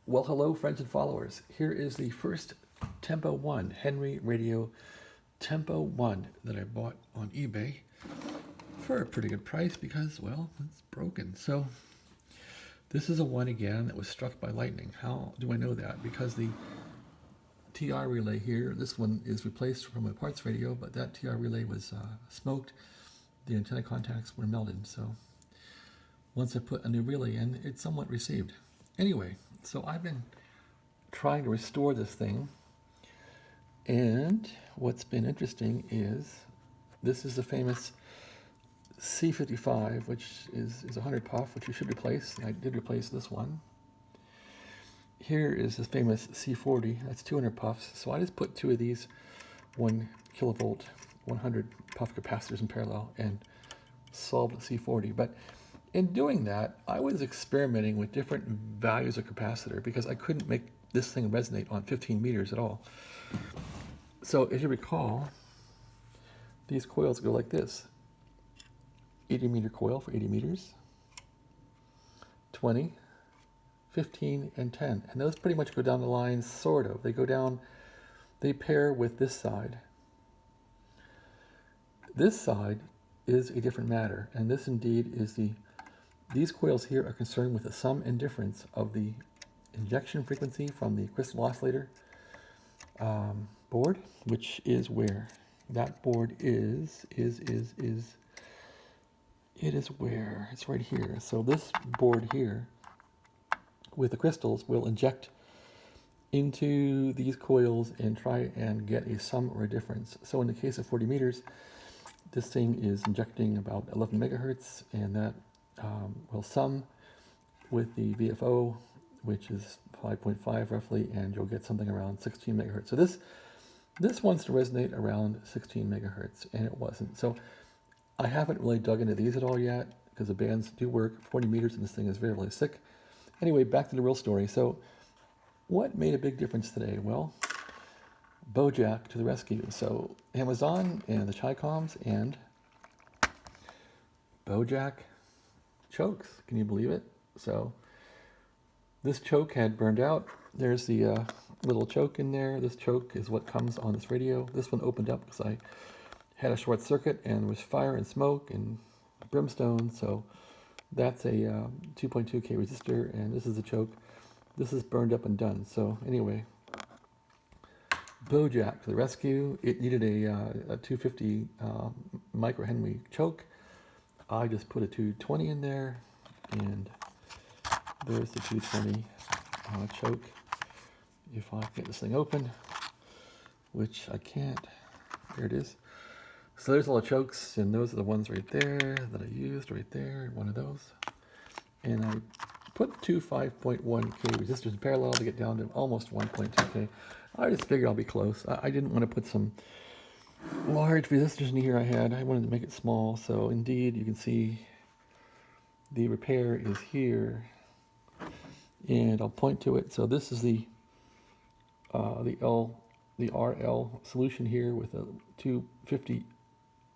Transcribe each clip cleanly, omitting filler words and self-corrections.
Well, hello, friends and followers. Here is the first Tempo 1 Henry Radio Tempo 1 that I bought on eBay for a pretty good price because, well, it's broken. So this is a one again that was struck by lightning. How do I know that? Because the TR relay here, this one is replaced from a parts radio, but that TR relay was smoked. The antenna contacts were melted. So once I put a new relay in, it somewhat received. Anyway, so I've been trying to restore this thing, and what's been interesting is this is the famous C55, which is 100 puff, which you should replace. I did replace this one. Here is the famous C40, that's 200 puffs. So I just put two of these 1 kilovolt, 100 puff capacitors in parallel and solved the C40. But in doing that, I was experimenting with different values of capacitor because I couldn't make this thing resonate on 15 meters at all. So as you recall, these coils go like this. 80 meter coil for 80 meters, 20, 15, and 10. And those pretty much go down the line, sort of. They go down, they pair with this side. This side is a different matter, and this indeed is these coils here are concerned with the sum and difference of the injection frequency from the crystal oscillator board, which is where that board is where it's right here. So this board here with the crystals will inject into these coils and try and get a sum or a difference. So in the case of 40 meters, this thing is injecting about 11 megahertz, and that will sum with the VFO, which is 5.5 roughly, and you'll get something around 16 megahertz. So this wants to resonate around 16 megahertz, and it wasn't. So I haven't really dug into these at all yet because the bands do work. 40 meters and this thing is very, really sick. Anyway, back to the real story. So what made a big difference today? Well, BOJACK to the rescue. So Amazon and the Chi-Coms and BOJACK chokes. Can you believe it? So this choke had burned out. There's the little choke in there. This choke is what comes on this radio. This one opened up because I had a short circuit and there was fire and smoke and brimstone. So that's a 2.2K resistor, and this is a choke. This is burned up and done. So anyway, BOJACK to the rescue. It needed a 250 microhenry choke. I just put a 220 in there, and there's the 220 choke. If I get this thing open, which I can't, there it is. So there's all the chokes, and those are the ones right there that I used right there, one of those. And I put two 5.1K resistors in parallel to get down to almost 1.2K. I just figured I'll be close. I didn't want to put some large resistors in here I wanted to make it small. So indeed, you can see the repair is here, and I'll point to it. So this is the RL solution here with a 250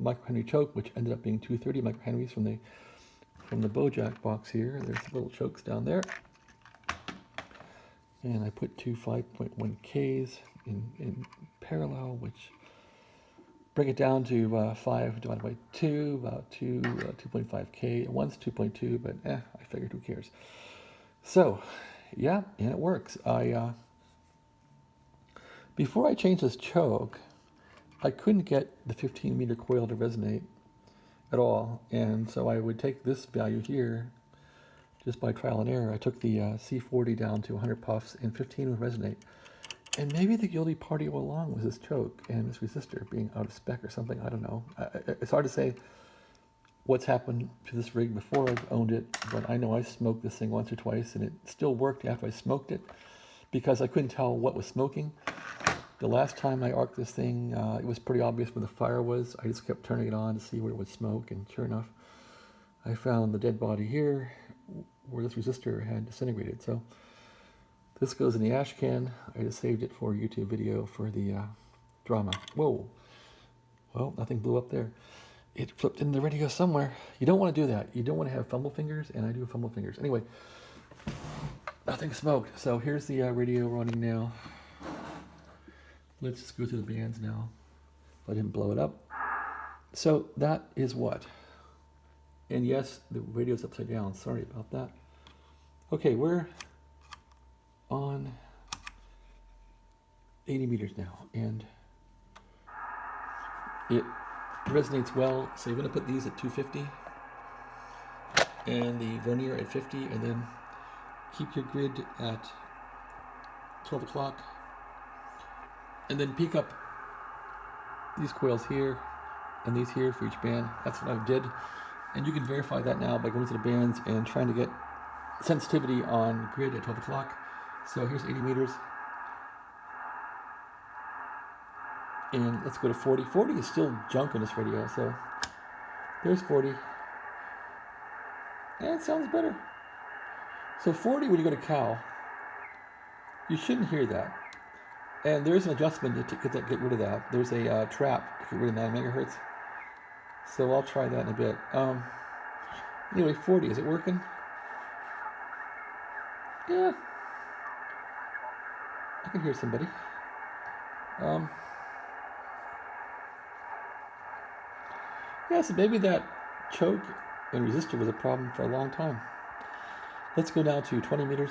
microhenry choke, which ended up being 230 microhenries from the BOJACK box here. There's little chokes down there, and I put two 5.1Ks in parallel, which bring it down to 5 divided by 2, about 2.5K. One's 2.2, but I figured who cares. So yeah, and it works. Before I changed this choke, I couldn't get the 15 meter coil to resonate at all, and so I would take this value here just by trial and error. I took the C40 down to 100 puffs, and 15 would resonate. And maybe the guilty party all along was this choke and this resistor being out of spec or something. I don't know. It's hard to say what's happened to this rig before I've owned it, but I know I smoked this thing once or twice, and it still worked after I smoked it because I couldn't tell what was smoking. The last time I arced this thing, it was pretty obvious where the fire was. I just kept turning it on to see where it would smoke, and sure enough, I found the dead body here where this resistor had disintegrated. So this goes in the ash can. I just saved it for a YouTube video for the drama. Whoa. Well, nothing blew up there. It flipped in the radio somewhere. You don't want to do that. You don't want to have fumble fingers, and I do fumble fingers. Anyway, Nothing smoked. So here's the radio running now. Let's just go through the bands now. I didn't blow it up. So that is what? And yes, the radio's upside down. Sorry about that. Okay, we're on 80 meters now, and it resonates well. So you're going to put these at 250 and the vernier at 50, and then keep your grid at 12 o'clock, and then peak up these coils here and these here for each band. That's what I did, and you can verify that now by going to the bands and trying to get sensitivity on grid at 12 o'clock. So here's 80 meters, and let's go to 40. 40 is still junk on this radio, so there's 40. And it sounds better. So 40, when you go to cow, you shouldn't hear that. And there's an adjustment to get rid of that. There's a trap to get rid of 9 megahertz. So I'll try that in a bit. Anyway, 40, is it working? Yeah. I can hear somebody. Yeah, so maybe that choke and resistor was a problem for a long time. Let's go down to 20 meters.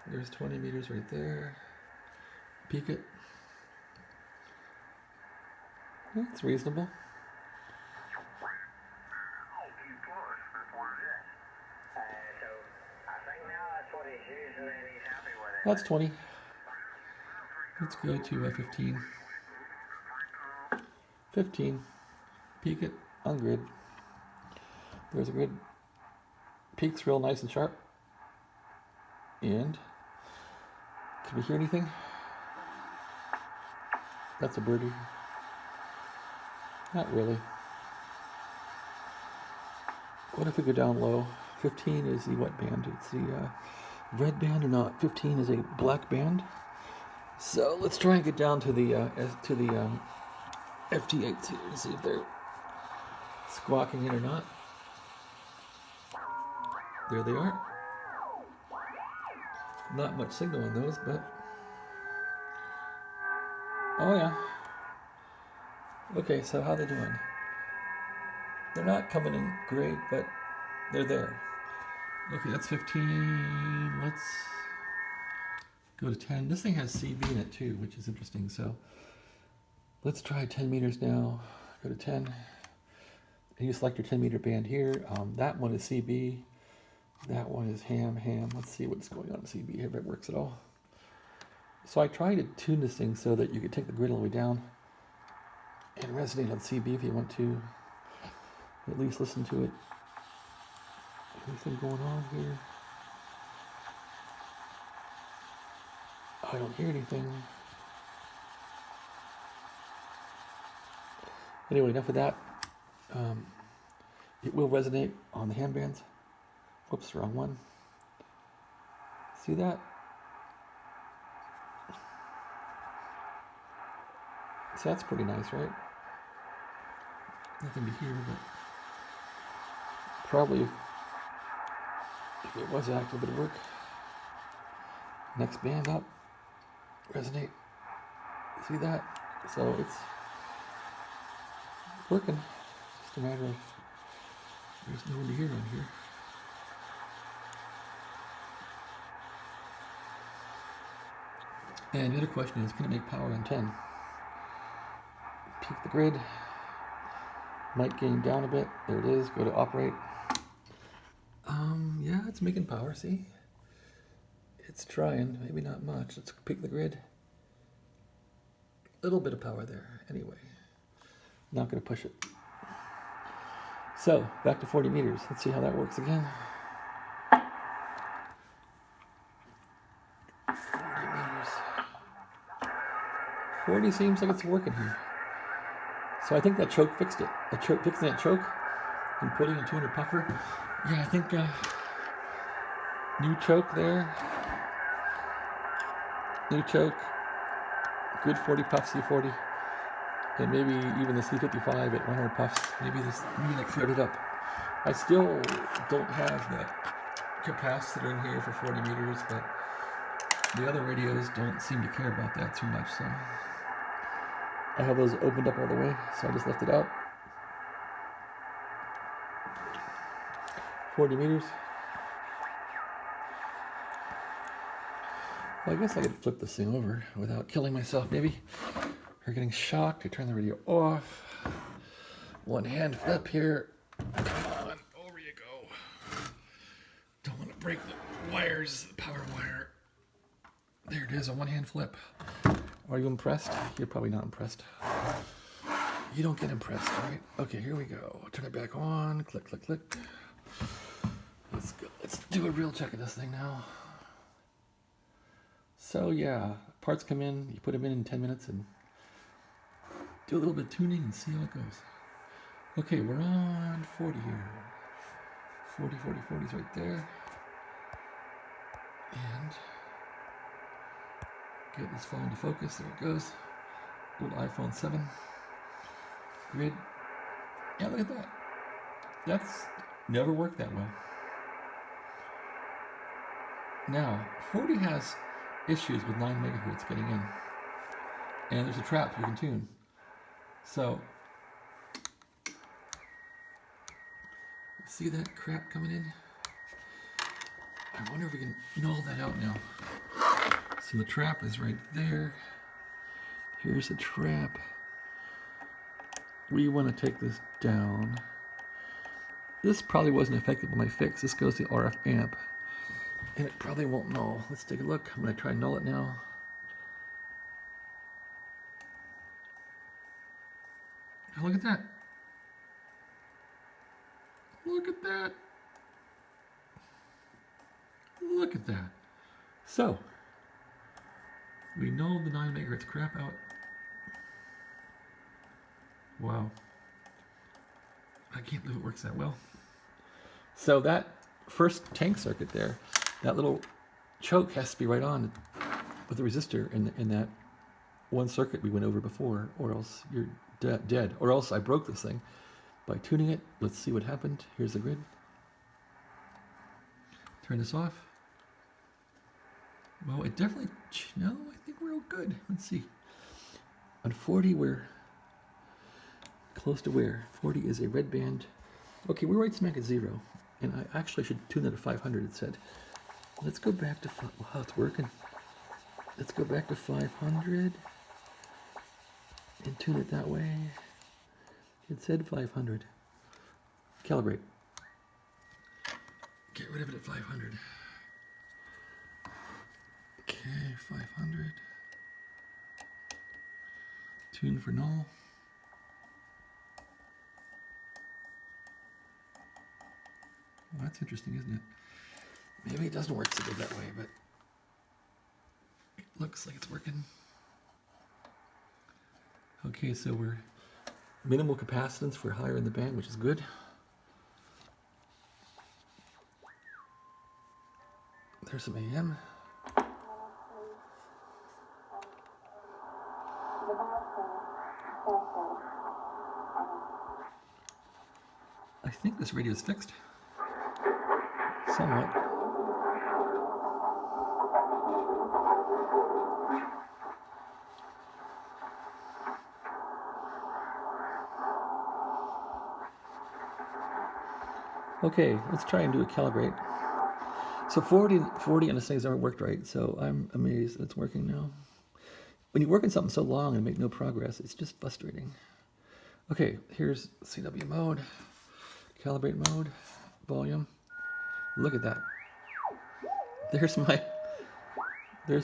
There's 20 meters right there. Peak it. That's reasonable. That's 20. Let's go to 15. 15. Peak it on grid. There's a grid. Peaks real nice and sharp. And can we hear anything? That's a birdie. Not really. What if we go down low? 15 is the what band? It's the red band or not? 15 is a black band. So let's try and get down to the FT8s here and see if they're squawking in or not. There they are. Not much signal on those, but oh yeah. Okay, so how they doing? They're not coming in great, but they're there. Okay, that's 15. Let's go to 10. This thing has CB in it too, which is interesting. So let's try 10 meters now. Go to 10. And you select your 10 meter band here. That one is CB. That one is ham. Let's see what's going on in CB, if it works at all. So I tried to tune this thing so that you could take the grid all the way down and resonate on CB if you want to. At least listen to it. Anything going on here? I don't hear anything. Anyway, enough of that. It will resonate on the ham bands. Whoops, wrong one. See that? So that's pretty nice, right? Nothing to hear, but probably if it was active, it would work. Next band up. Resonate. See that? So it's working. Just a matter of there's no one to hear on here. And the other question is, can it make power on 10? Peak the grid. Might gain down a bit. There it is. Go to operate. Yeah, it's making power, see? It's trying. Maybe not much. Let's peak the grid. A little bit of power there. Anyway. Not going to push it. So, back to 40 meters. Let's see how that works again. 40 meters. 40 seems like it's working here. So I think that choke fixed it. Fixing that choke and putting a tuner puffer. Yeah, I think new choke there. New choke. Good 40 puff C40. And maybe even the C55 at 100 puffs. Maybe that cleared it up. I still don't have the capacitor in here for 40 meters, but the other radios don't seem to care about that too much, so I have those opened up all the way, so I just left it out. 40 meters. Well, I guess I could flip this thing over without killing myself, maybe. Or getting shocked. I turn the radio off. One hand flip here. Come on, over you go. Don't want to break the wires, the power wire. There it is, a one-hand flip. Are you impressed? You're probably not impressed. You don't get impressed, right? Okay, here we go. Turn it back on. Click, click, click. Let's go. Let's do a real check of this thing now. So yeah, parts come in. You put them in 10 minutes and do a little bit of tuning and see how it goes. Okay, we're on 40 here. 40, 40, 40 is right there. And get this phone to focus. There it goes. Little iPhone 7. Grid. Yeah, look at that. That's never worked that well. Now, 40 has issues with 9 megahertz getting in. And there's a trap you can tune. So, see that crap coming in? I wonder if we can null that out now. So the trap is right there. Here's the trap. We want to take this down. This probably wasn't affected by my fix. This goes to RF amp. And it probably won't null. Let's take a look. I'm going to try and null it now. Oh, look at that. Look at that. Look at that. So, we nulled the 9 megahertz crap out. Wow. I can't believe it works that well. So that first tank circuit there, that little choke has to be right on with the resistor in that one circuit we went over before, or else you're dead. Or else I broke this thing by tuning it. Let's see what happened. Here's the grid. Turn this off. Well, it definitely, no, I think we're all good. Let's see. On 40, we're close to where? 40 is a red band. Okay, we're right smack at 0. And I actually should tune that to 500, it said. Let's go back to, wow, it's working. Let's go back to 500 and tune it that way. It said 500. Calibrate. Get rid of it at 500. Okay, 500. Tune for null. Well, that's interesting, isn't it? Maybe it doesn't work so good that way, but it looks like it's working. Okay, so we're minimal capacitance for higher in the band, which is good. There's some AM. I think this radio is fixed. Somewhat. Okay, let's try and do a calibrate. So 40 on this thing's never worked right, so I'm amazed that it's working now. When you work on something so long and make no progress, it's just frustrating. Okay, here's CW mode, calibrate mode, volume. Look at that. There's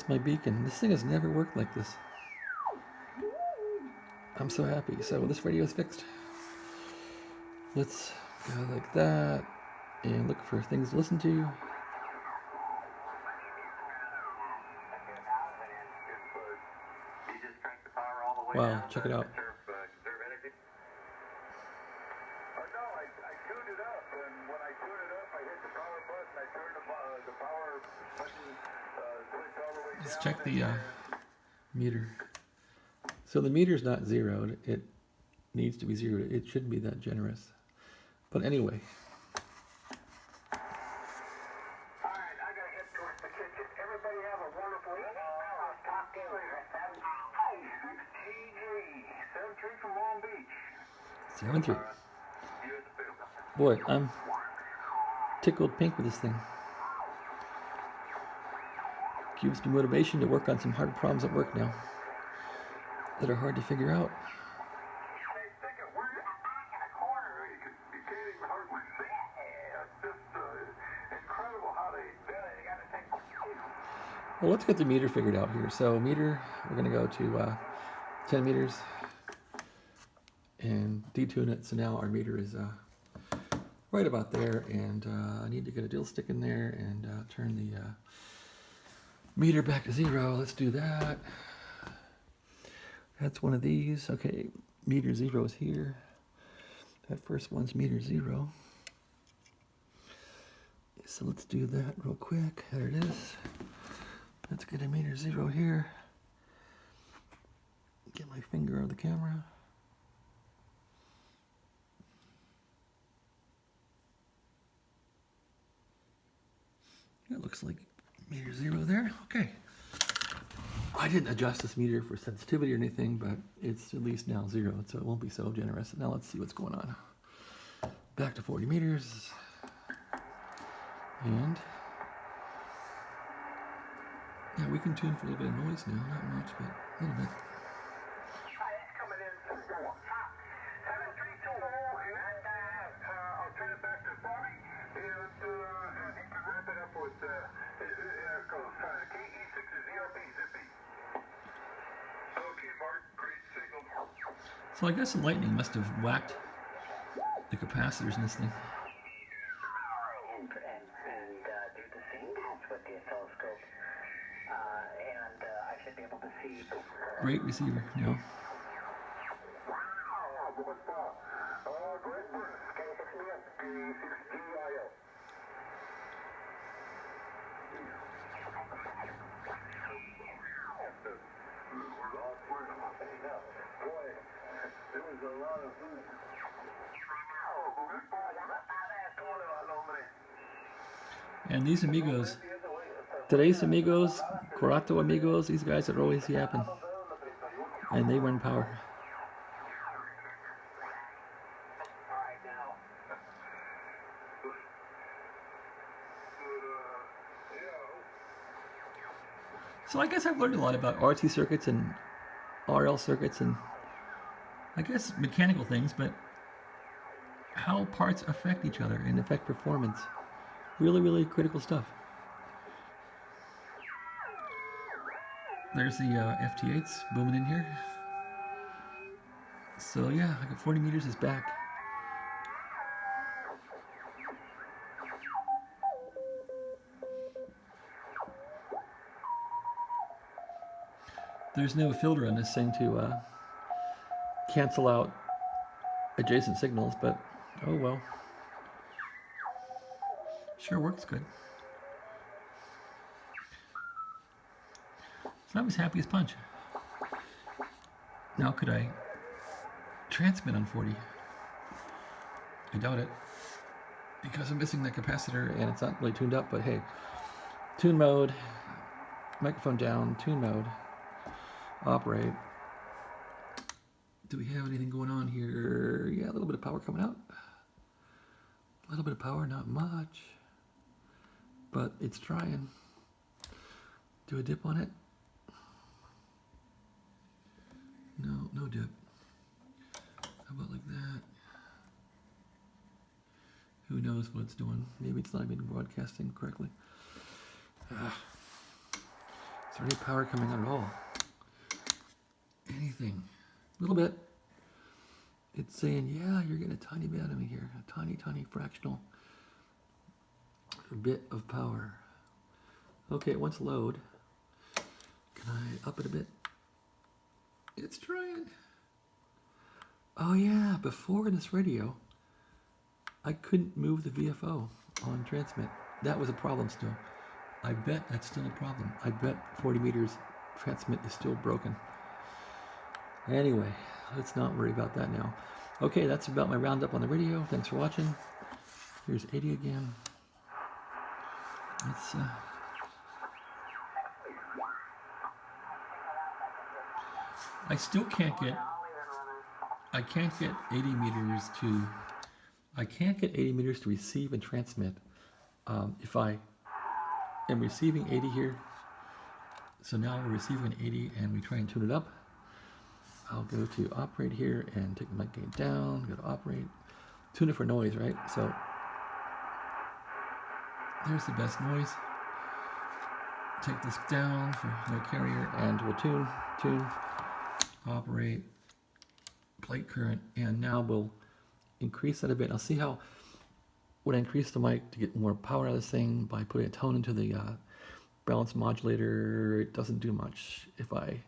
my beacon. This thing has never worked like this. I'm so happy. So this radio is fixed. Let's go like that and look for things to listen to. Wow, check it out. Let's check the meter. So the meter's not zeroed. It needs to be zeroed. It shouldn't be that generous. But anyway. Everybody have a wonderful evening. Talk to you later. 7-3 from Long Beach. 7-3. Boy, I'm tickled pink with this thing. Gives me motivation to work on some hard problems at work now that are hard to figure out. Well, let's get the meter figured out here. So meter, we're going to go to 10 meters and detune it. So now our meter is right about there, and I need to get a dill stick in there and turn the meter back to 0. Let's do that. That's one of these. Okay, meter 0 is here. That first one's meter 0. So let's do that real quick. There it is. Let's get a meter 0 here. Get my finger on the camera. It looks like meter 0 there. Okay. I didn't adjust this meter for sensitivity or anything, but it's at least now 0, so it won't be so generous. Now let's see what's going on. Back to 40 meters. And yeah, we can tune for a little bit of noise now. Not much, but a little bit. So I guess the lightning must have whacked the capacitors in this thing. Great receiver, you know. And these amigos, today's amigos, Corato amigos, these guys are always yapping. And they run power. So I guess I've learned a lot about RT circuits and RL circuits and I guess mechanical things, but how parts affect each other and affect performance. Really, really critical stuff. There's the FT8s booming in here. So yeah, I got 40 meters is back. There's no filter on this thing to cancel out adjacent signals, but oh well. Sure works good. So I was happy as punch. Now could I transmit on 40? I doubt it. Because I'm missing that capacitor and it's not really tuned up, but hey. Tune mode, microphone down, tune mode, operate. Do we have anything going on here? Yeah, a little bit of power coming out. A little bit of power, not much. But it's trying. Do a dip on it? No, no dip. How about like that? Who knows what it's doing? Maybe it's not even broadcasting correctly. Is there any power coming out at all? Anything? A little bit. It's saying, yeah, you're getting a tiny bit out of me here. A tiny, tiny fractional bit of power. Okay, it wants load. Can I up it a bit? It's trying. Oh yeah, before in this radio, I couldn't move the VFO on transmit. That was a problem still. I bet that's still a problem. I bet 40 meters transmit is still broken. Anyway, let's not worry about that now. Okay, that's about my roundup on the radio. Thanks for watching. Here's 80 again. Let's I still can't get, I can't get 80 meters to, I can't get 80 meters to receive and transmit. If I am receiving 80 here, so now we're receiving an 80 and we try and tune it up. I'll go to operate here and take the mic gain down, go to operate, tune it for noise, right? So there's the best noise. Take this down for no carrier and we'll tune, operate, plate current, and now we'll increase that a bit. I'll see how, when I increase the mic to get more power out of this thing by putting a tone into the balance modulator, it doesn't do much. If I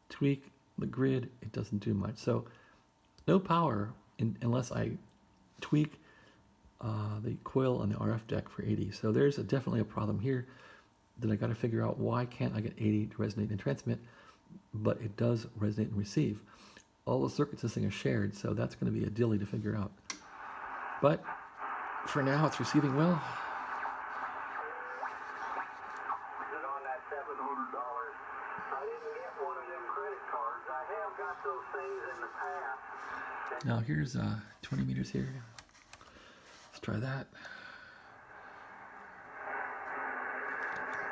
tweak the grid, it doesn't do much. So no power unless I tweak the coil on the RF deck for 80. So there's definitely a problem here that I got to figure out. Why can't I get 80 to resonate and transmit, but it does resonate and receive? All the circuits this thing are shared, so that's going to be a dilly to figure out. But for now, it's receiving well. On that $700, I didn't get one of them credit cards. I have got those things in the past. Now here's 20 meters here. Let's try that.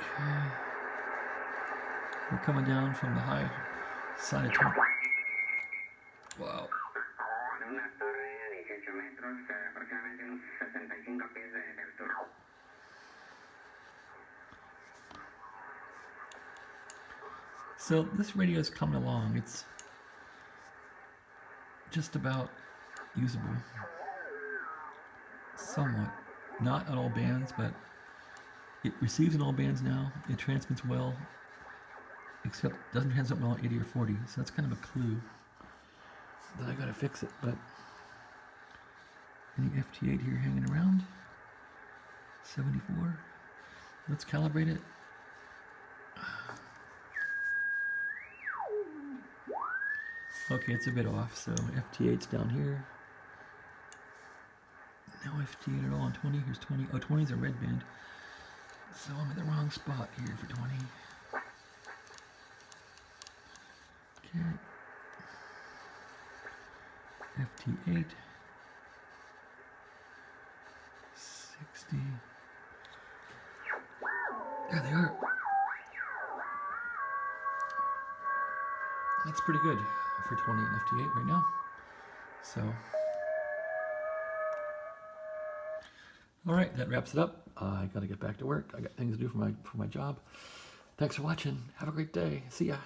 Okay. We're coming down from the high side of 20. Wow. So this radio is coming along. It's just about usable. Somewhat. Not at all bands, but it receives in all bands now. It transmits well, except doesn't transmit well at 80 or 40. So that's kind of a clue that I gotta fix it. But any FT8 here hanging around? 74. Let's calibrate it. Okay, it's a bit off, so FT8's down here. No FT8 at all on 20. Here's 20. Oh, 20 is a red band. So I'm in the wrong spot here for 20. Okay. FT8. 60. There they are. That's pretty good for 20 and FT8 right now. So, all right, that wraps it up. I got to get back to work. I got things to do for my job. Thanks for watching. Have a great day. See ya.